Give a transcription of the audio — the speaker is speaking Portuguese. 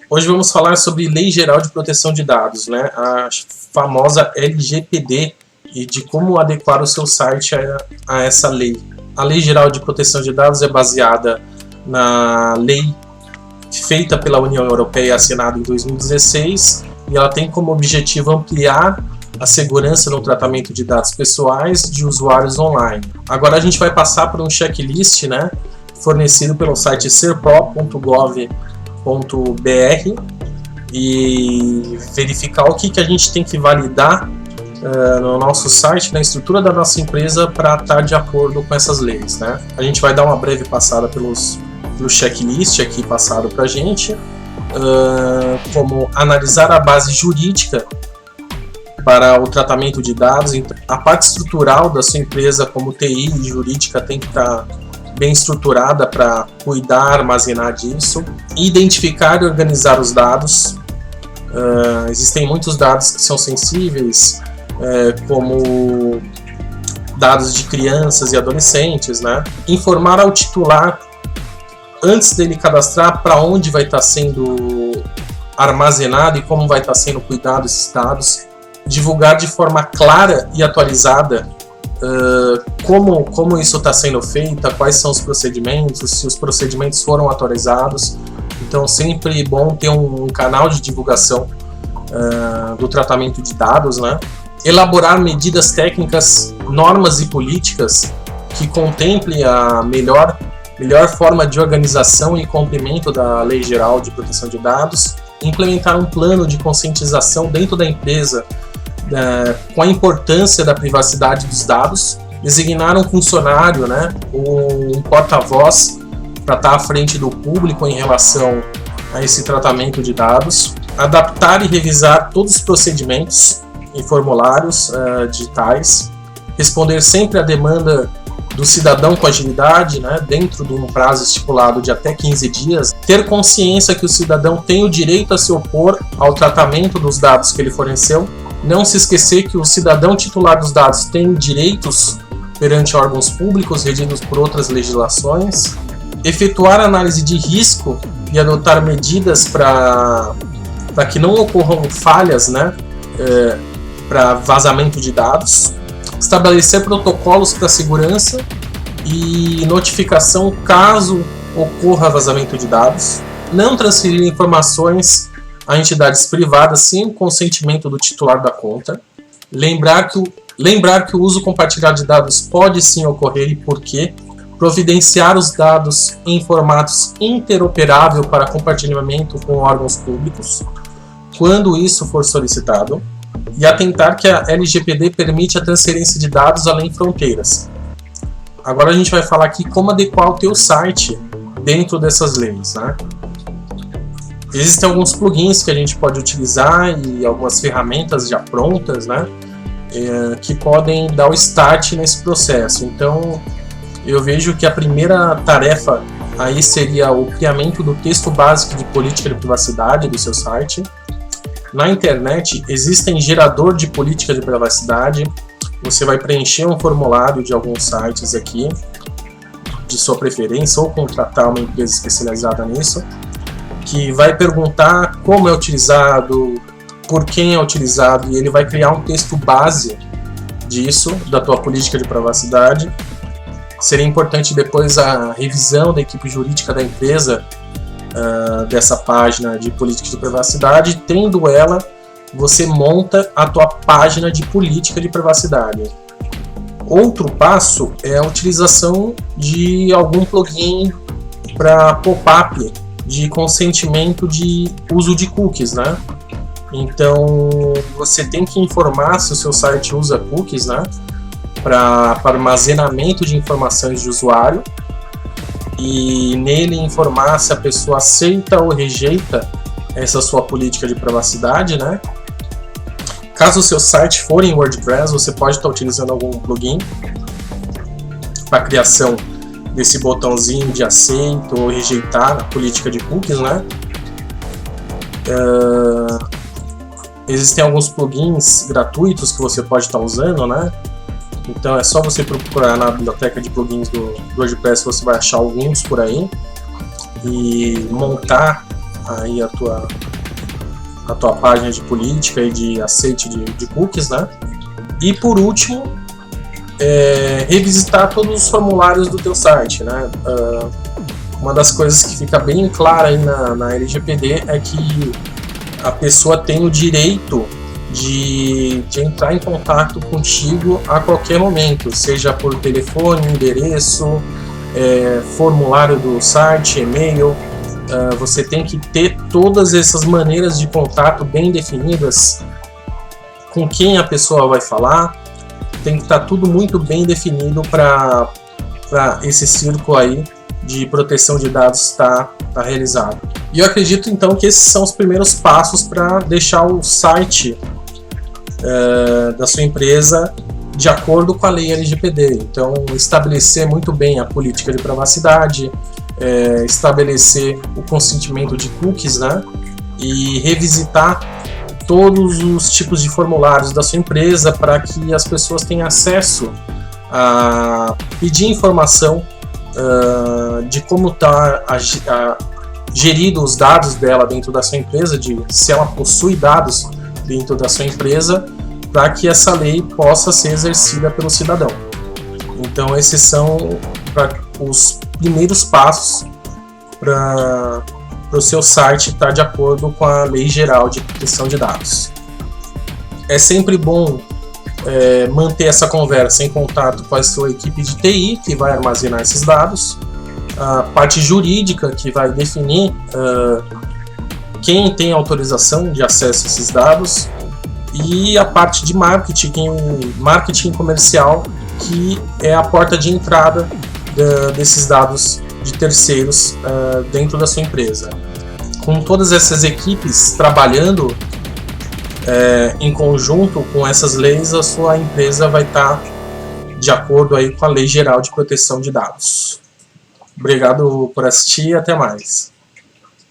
Hoje vamos falar sobre Lei Geral de Proteção de Dados, né? A famosa LGPD, e de como adequar o seu site a essa lei. A Lei Geral de Proteção de Dados é baseada na lei feita pela União Europeia, assinada em 2016, e ela tem como objetivo ampliar a segurança no tratamento de dados pessoais de usuários online. Agora a gente vai passar por um checklist, né, fornecido pelo site serpro.gov.br e verificar o que a gente tem que validar no nosso site, na estrutura da nossa empresa, para estar de acordo com essas leis, né? A gente vai dar uma breve passada pelo checklist aqui passado para a gente, como analisar a base jurídica para o tratamento de dados. Então, a parte estrutural da sua empresa, como TI e jurídica, tem que estar bem estruturada para cuidar, armazenar disso, identificar e organizar os dados. Existem muitos dados que são sensíveis, como dados de crianças e adolescentes, né? Informar ao titular, antes dele cadastrar, para onde vai estar sendo armazenado e como vai estar sendo cuidado esses dados. Divulgar de forma clara e atualizada como isso está sendo feito, quais são os procedimentos, se os procedimentos foram atualizados. Então, sempre bom ter um canal de divulgação do tratamento de dados, né? Elaborar medidas técnicas, normas e políticas que contemplem a melhor forma de organização e cumprimento da Lei Geral de Proteção de Dados. Implementar um plano de conscientização dentro da empresa com a importância da privacidade dos dados. Designar um funcionário, né, um porta-voz, para estar à frente do público em relação a esse tratamento de dados. Adaptar e revisar todos os procedimentos em formulários digitais. Responder sempre à demanda do cidadão com agilidade, né, dentro de um prazo estipulado de até 15 dias. Ter consciência que o cidadão tem o direito a se opor ao tratamento dos dados que ele forneceu. Não se esquecer que o cidadão titular dos dados tem direitos perante órgãos públicos regidos por outras legislações. Efetuar análise de risco e adotar medidas para que não ocorram falhas, né, para vazamento de dados. Estabelecer protocolos para segurança e notificação caso ocorra vazamento de dados. Não transferir informações a entidades privadas sem o consentimento do titular da conta. Lembrar que o uso compartilhado de dados pode sim ocorrer e por quê. Providenciar os dados em formatos interoperável para compartilhamento com órgãos públicos, quando isso for solicitado. E atentar que a LGPD permite a transferência de dados além fronteiras. Agora a gente vai falar aqui como adequar o teu site dentro dessas leis, né? Existem alguns plugins que a gente pode utilizar e algumas ferramentas já prontas, né, que podem dar o start nesse processo. Então, eu vejo que a primeira tarefa aí seria o criamento do texto básico de política de privacidade do seu site. Na internet existem gerador de política de privacidade. Você vai preencher um formulário de alguns sites aqui, de sua preferência, ou contratar uma empresa especializada nisso, que vai perguntar como é utilizado, por quem é utilizado, e ele vai criar um texto base disso, da tua política de privacidade. Seria importante depois a revisão da equipe jurídica da empresa dessa página de política de privacidade. Tendo ela, você monta a tua página de política de privacidade. Outro passo é a utilização de algum plugin para pop-up de consentimento de uso de cookies, né? Então você tem que informar se o seu site usa cookies, né, para armazenamento de informações de usuário, e nele informar se a pessoa aceita ou rejeita essa sua política de privacidade, né? Caso o seu site for em WordPress, você pode estar utilizando algum plugin para a criação desse botãozinho de aceito ou rejeitar a política de cookies, né? Existem alguns plugins gratuitos que você pode estar usando, né? Então é só você procurar na biblioteca de plugins do WordPress, você vai achar alguns por aí, e montar aí a tua página de política e de aceite de cookies, né? E por último, revisitar todos os formulários do teu site, né? Uma das coisas que fica bem clara aí na LGPD é que a pessoa tem o direito de entrar em contato contigo a qualquer momento, seja por telefone, endereço, formulário do site, e-mail. Você tem que ter todas essas maneiras de contato bem definidas, com quem a pessoa vai falar, tem que estar tudo muito bem definido para esse círculo aí de proteção de dados estar realizado. E eu acredito então que esses são os primeiros passos para deixar o site da sua empresa de acordo com a lei LGPD. Então, estabelecer muito bem a política de privacidade, estabelecer o consentimento de cookies, né? E revisitar todos os tipos de formulários da sua empresa para que as pessoas tenham acesso a pedir informação de como está gerido os dados dela dentro da sua empresa, de se ela possui dados dentro da sua empresa, para que essa lei possa ser exercida pelo cidadão. Então esses são os primeiros passos para o seu site estar de acordo com a Lei Geral de Proteção de Dados. É sempre bom manter essa conversa em contato com a sua equipe de TI, que vai armazenar esses dados, a parte jurídica, que vai definir quem tem autorização de acesso a esses dados, e a parte de marketing comercial, que é a porta de entrada desses dados de terceiros dentro da sua empresa. Com todas essas equipes trabalhando em conjunto com essas leis, a sua empresa vai estar de acordo aí com a Lei Geral de Proteção de Dados. Obrigado por assistir e até mais.